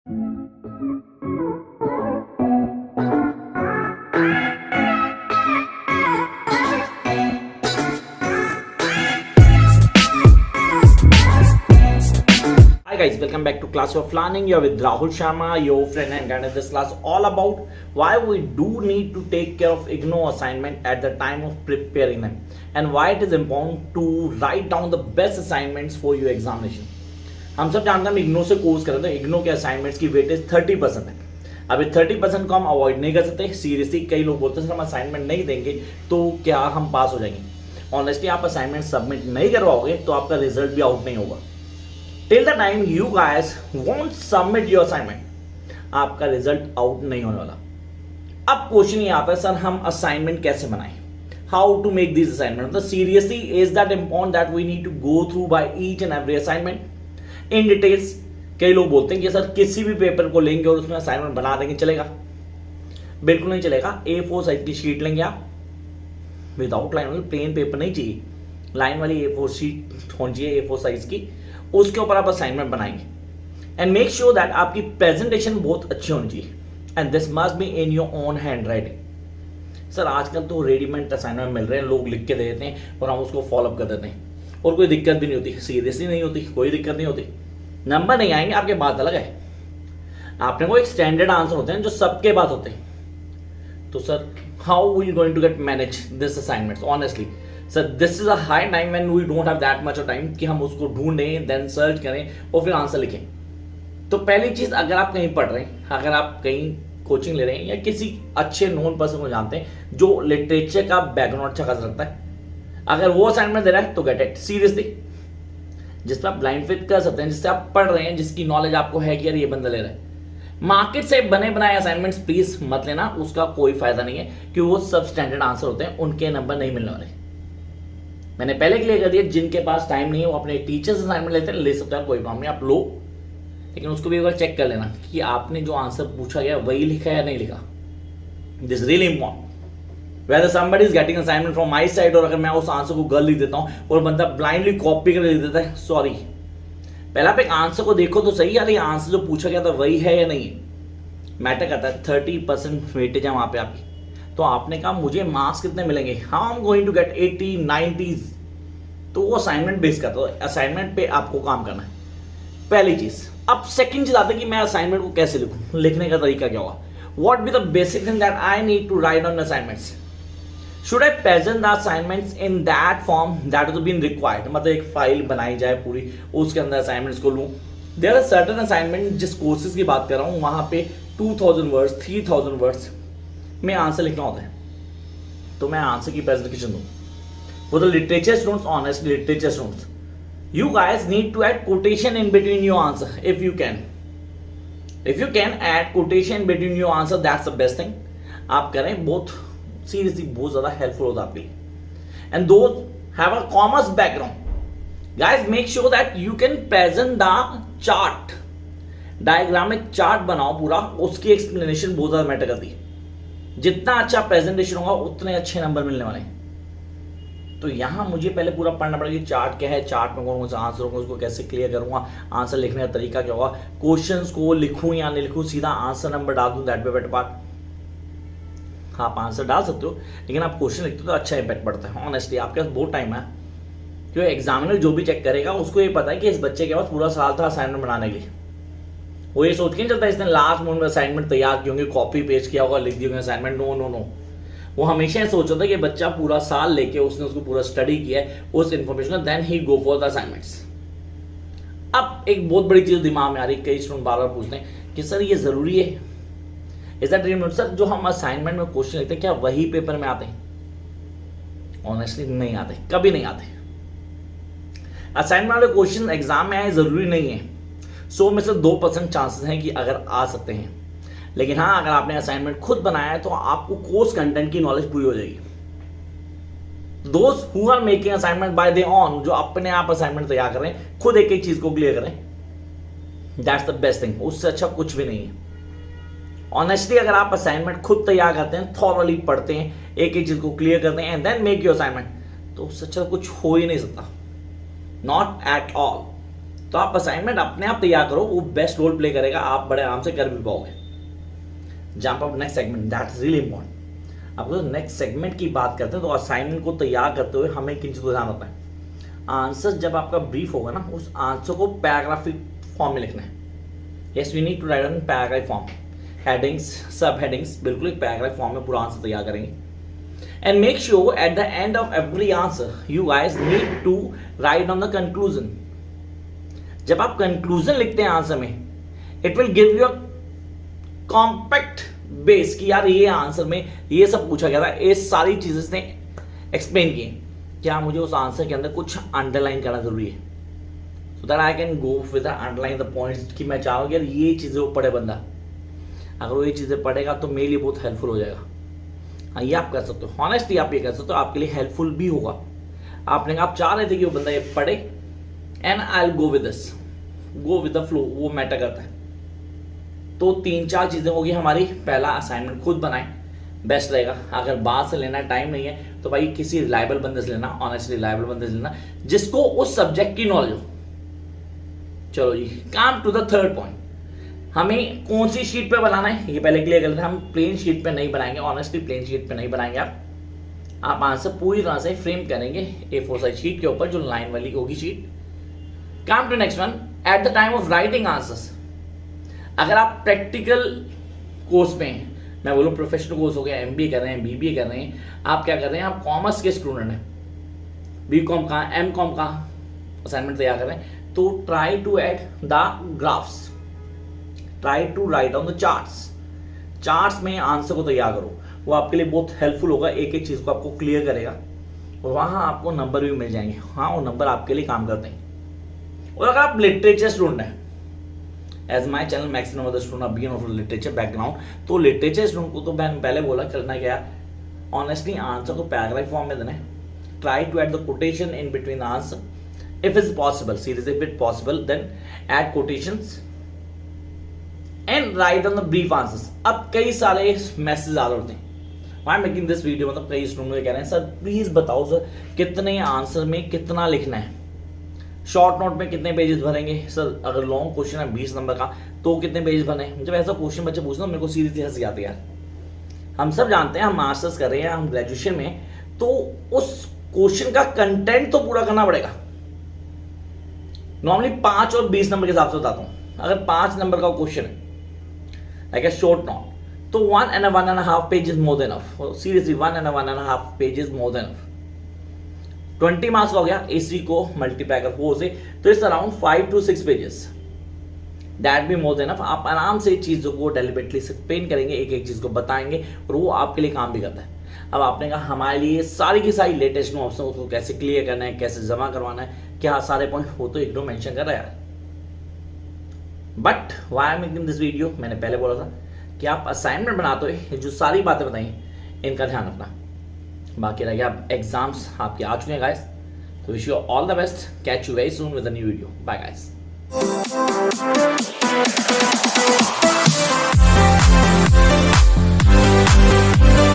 Hi guys, welcome back to Class of Learning. You're with Rahul Sharma, your friend and guide in this class all about why we do need to take care of IGNOU assignment at the time of preparing them and why it is important to write down the best assignments for your examination. हम सब जानते हैं हम IGNOU से course कर रहे हैं, IGNOU के असाइनमेंट्स की वेटेज 30% है. अभी 30% को हम अवॉइड नहीं कर सकते. सीरियसली कई लोग बोलते हैं सर हम असाइनमेंट नहीं देंगे तो क्या हम पास हो जाएंगे. ऑनेस्टली आप असाइनमेंट सबमिट नहीं करवाओगे तो आपका रिजल्ट भी आउट नहीं होगा. Till the time you guys won't submit your assignment, आपका रिजल्ट आउट नहीं होने वाला. अब क्वेश्चन ये आता है सर हम असाइनमेंट कैसे बनाएं, how to make this assignment. मतलब seriously is that important that we need to go through by each and every assignment in details. कई लोग बोलते हैं कि सर किसी भी पेपर को लेंगे और उसमें असाइनमेंट बना देंगे चलेगा. बिल्कुल नहीं चलेगा. A4 साइज की शीट लेंगे आप विदाउट लाइन, प्लेन पेपर नहीं चाहिए, लाइन वाली A4 शीट होनी चाहिए A4 साइज की. उसके ऊपर आप असाइनमेंट बनाएंगे एंड मेक श्योर दैट आपकी प्रेजेंटेशन बहुत अच्छी होनी चाहिए and this must be in your own hand writing. Sir आजकल तो रेडीमेड असाइनमेंट मिल रहे हैं, लोग लिख के दे देते हैं और हम उसको फॉलोअप कर देते हैं और कोई दिक्कत भी नहीं होती. सीरियसली नहीं होती, कोई दिक्कत नहीं होती. नंबर नहीं आएंगे आपके, बात अलग है. आपने को एक स्टैंडर्ड आंसर होते हैं जो सबके पास होते हैं. तो sir how we going to get manage this assignments. Honestly sir this is a high time when we don't have that much of time कि हम उसको ढूंढें, देन सर्च करें और फिर आंसर लिखें. तो पहली चीज, अगर आप कहीं पढ़ रहे हैं, अगर आप कहीं कोचिंग ले रहे हैं या किसी अच्छे नोन पर्सन को जानते हैं जो लिटरेचर का बैकग्राउंड अच्छा खासा रखता है, अगर वो असाइनमेंट दे रहा है तो गेट इट सीरियसली. जिस पर आप ब्लाइंड फिट कर सकते हैं, जिससे आप पढ़ रहे हैं, जिसकी नॉलेज आपको है कि यार ये बंदा ले रहा है. मार्केट से बने बनाए असाइनमेंट्स प्लीज मत लेना, उसका कोई फायदा नहीं है कि वो सब स्टैंडर्ड आंसर होते हैं, उनके नंबर नहीं मिलने वाले. मैंने पहले क्लियर कर दिया, जिनके पास टाइम नहीं है वो अपने टीचर्स असाइनमेंट लेते हैं, ले सकते हैं, कोई प्रॉब्लम नहीं, आप लो. लेकिन उसको भी एक बार चेक कर लेना कि आपने जो आंसर पूछा गया वही लिखा है या नहीं लिखा. This really important whether somebody is getting assignment from my side और अगर मैं उस आंसर को गलत लिख देता हूं और बंदा ब्लाइंडली कॉपी कर लिख देता है, सॉरी. पहले आप एक आंसर को देखो तो सही, यार ये आंसर जो पूछा गया था वही है या नहीं. मैटर करता है. 30% वेटेज है वहां पे आपकी. तो आपने कहा मुझे मार्क्स कितने मिलेंगे, how I am going to get 80 90s. तो वो असाइनमेंट बेस करता है. असाइनमेंट पे आपको काम करना है, पहली चीज. अब सेकंड चीज आती है कि मैं असाइनमेंट को कैसे लिखूं, लिखने का तरीका क्या होगा. What be the basic thing that I need to write on assignments. Should I present the assignments in that form that is been required. मतलब एक फाइल बनाई जाए पूरी, उसके अंदर असाइनमेंट्स को लूं. देयर आर सर्टेन असाइनमेंट, जिस कोर्सेज की बात कर रहा हूं वहां पे 2000 वर्ड्स 3000 वर्ड्स में आंसर लिखना होता है. तो मैं आंसर की प्रेजेंटेशन दूं. For the literature students, honest literature students, you guys need to add quotation in between your answer if you can. If you can add quotation in between your answer, that's the best thing. आप करें, बहुत seriously बहुत ज़्यादा helpful होता है आपके लिए. And those have a commerce background, guys, make sure that you can present the chart. Diagrammatic chart बनाओ पूरा, उसकी explanation बहुत ज़्यादा मैटर करती है. जितना अच्छा प्रेजेंटेशन होगा उतने अच्छे नंबर मिलने वाले हैं. तो यहां मुझे पहले पूरा पढ़ना पड़ेगा कि चार्ट क्या है, चार्ट में कौन सा आंसर होगा, उसको कैसे क्लियर करूंगा, आंसर लिखने का तरीका क्या होगा, क्वेश्चंस को लिखूं या नहीं लिखूं, सीधा आंसर नंबर डाल दूं, दैट बेटर पार्ट. आप आंसर डाल सकते हो लेकिन आप क्वेश्चन लिखते हो तो अच्छा इंपैक्ट पड़ता है. ऑनेस्टली आपके पास बहुत टाइम है, क्योंकि एग्जामिनर जो भी चेक करेगा उसको ये पता है कि इस बच्चे के पास पूरा साल था असाइनमेंट बनाने के लिए. वो ये सोच के नहीं चलता इसने लास्ट मोमेंट में असाइनमेंट तैयार की होंगे, कॉपी पेस्ट किया होगा, लिख दिए होंगे असाइनमेंट. नो नो नो, वो हमेशा ये सोच रहा था कि बच्चा पूरा साल लेके उसने उसको पूरा स्टडी किया है उस information, then he go for the assignments. अब एक बहुत बड़ी चीज दिमाग में आ रही है, कई स्टूडेंट बार बार पूछते हैं कि सर ये जरूरी है, is that really not. Sir जो हम असाइनमेंट में क्वेश्चन लिखते हैं क्या वही पेपर में आते हैं? ऑनेस्टली नहीं आते, कभी नहीं आते. असाइनमेंट वाले क्वेश्चन एग्जाम में आए जरूरी नहीं है. 100 में से 2% चांसेस हैं कि अगर आ सकते हैं. लेकिन हाँ, अगर आपने असाइनमेंट खुद बनाया है तो आपको कोर्स कंटेंट की नॉलेज पूरी हो जाएगी. दोस्त who are making assignment by their own, जो अपने आप असाइनमेंट तैयार कर रहे हैं, खुद एक एक चीज को क्लियर करें, दैट्स द बेस्ट थिंग. उससे अच्छा कुछ भी नहीं है. ऑनेस्टली अगर आप असाइनमेंट खुद तैयार करते हैं, थॉरली पढ़ते हैं, एक एक चीज को क्लियर करते हैं and then make your assignment, तो उससे अच्छा कुछ हो ही नहीं सकता. Not at all. तो आप असाइनमेंट अपने आप तैयार करो, वो बेस्ट रोल प्ले करेगा, आप बड़े आराम से कर भी पाओगे। Jump up next segment, that is really important. अब नेक्स्ट सेगमेंट की बात करते हैं तो असाइनमेंट को तैयार करते हुए हमें किन चीज़ों को ध्यान रखना है। आंसर जब आपका ब्रीफ होगा ना, उस आंसर को पैराग्राफिक फॉर्म में लिखना है। Yes, we need to write in paragraph form, headings, सब हेडिंग्स, बिल्कुल एक पैराग्राफ फॉर्म में पूरा आंसर तैयार करेंगे। And make sure at the end of every answer you guys need to write on the conclusion. जब आप कंक्लूजन लिखते हैं आंसर में, it will give you a compact base कि यार ये आंसर में ये सब पूछा गया था, ये सारी चीजें इसने एक्सप्लेन की। क्या मुझे उस आंसर के अंदर कुछ अंडरलाइन करना जरूरी है, so that I can go with underline the points कि मैं चाहूँ यार ये चीजें वो पढ़े बंदा, अगर वो ये चीजें पढ़ेगा तो मेरे लिए बहुत हेल्पफुल हो जाएगा। हाँ, ये आप कर सकते हो, हॉनेस्टली आप ये कर सकते हो, आपके लिए हेल्पफुल भी होगा। आपने आप चाह रहे थे कि वो बंदा ये पढ़े, and I will go with this, go with the flow, वो मैटर करता है। तो 3-4 चीजें होगी हमारी। पहला, असाइनमेंट खुद बनाएं, बेस्ट रहेगा। अगर बाहर से लेना टाइम नहीं है तो भाई किसी रिलायबल बंदे से लेना, ऑनेस्टली रिलायबल बंदे से लेना जिसको उस सब्जेक्ट की नॉलेज हो। चलो जी, come to the third point, हमें कौन सी शीट पे बनाना है ये पहले क्लियर कर लेते हैं। हम प्लेन शीट पे नहीं बनाएंगे, ऑनेस्टली प्लेन शीट पे नहीं बनाएंगे। आप आंसर पूरी तरह से फ्रेम करेंगे A4 साइज शीट के ऊपर, जो लाइन वाली होगी sheet. Come to next one, at the time of writing answers, अगर आप प्रैक्टिकल कोर्स में हैं, मैं बोलूँ प्रोफेशनल कोर्स हो गया, MBA कर रहे हैं, BBA कर रहे हैं, आप क्या कर रहे हैं, आप कॉमर्स के स्टूडेंट हैं, BCom का, MCom का असाइनमेंट तैयार कर रहे हैं, तो try to add the graphs, try to write on the charts में आंसर को तैयार करो, वो आपके लिए बहुत हेल्पफुल होगा, एक एक चीज को आपको क्लियर करेगा और वहां आपको नंबर भी मिल जाएंगे। हाँ, वो नंबर आपके लिए काम करते हैं। और अगर आप लिटरेचर स्टूडेंट हैं, as my channel maximum of the student begin of literature background, तो लिटरेचर स्टूडेंट को तो मैंने पहले बोला करना क्या, ऑनेस्टली आंसर को पैराग्राफ फॉर्म में देना है। Try to add the quotation in between answer if it's possible, seriously if it possible then add quotations and write on the brief answers. अब कई सारे मैसेज आ रहे होते हैं, व्हाई मेकिंग दिस वीडियो, मतलब कई स्टूडेंट कह रहे हैं सर प्लीज बताओ सर कितने आंसर में कितना लिखना है, शॉर्ट नोट में कितने पेजेस भरेंगे सर, अगर लॉन्ग क्वेश्चन है 20 नंबर का तो कितने पेजेस भरे। जब ऐसा क्वेश्चन बच्चे पूछते हैं मेरे को सीरियसली हंसी आती है यार। हम सब जानते हैं, हम मास्टर्स कर रहे हैं, हम ग्रेजुएशन में, तो उस क्वेश्चन का कंटेंट तो पूरा करना पड़ेगा। नॉर्मली 5 और 20 नंबर के हिसाब से बताता हूं। अगर 5 नंबर का क्वेश्चन है लाइक a short note, तो 1 and 1.5 page is more than enough. Seriously, 1 and 1.5 page is more than enough. 20 marks का हो गया, AC को मल्टीप्लाई कर 4 से, तो it's around 5 to 6 pages, that be more than enough. आप आराम से चीजों को डेलिबरेटली एक्सप्लेन करेंगे, एक एक चीज को बताएंगे और वो आपके लिए काम भी करता है। अब आपने कहा हमारे लिए सारी की सारी लेटेस्ट नोट्स हैं, उसको कैसे क्लियर करना है, कैसे जमा करवाना है, क्या सारे पॉइंट वो तो एक दो मेंशन कर रहा है। But why I am making this video, मैंने पहले बोला था कि आप असाइनमेंट बनाते हुए जो सारी बातें बताई इनका ध्यान रखना। बाकी रह गया, अब एग्जाम्स आपके आ चुके हैं गाइस, तो wish you all the best, catch you very soon with a new video, bye guys.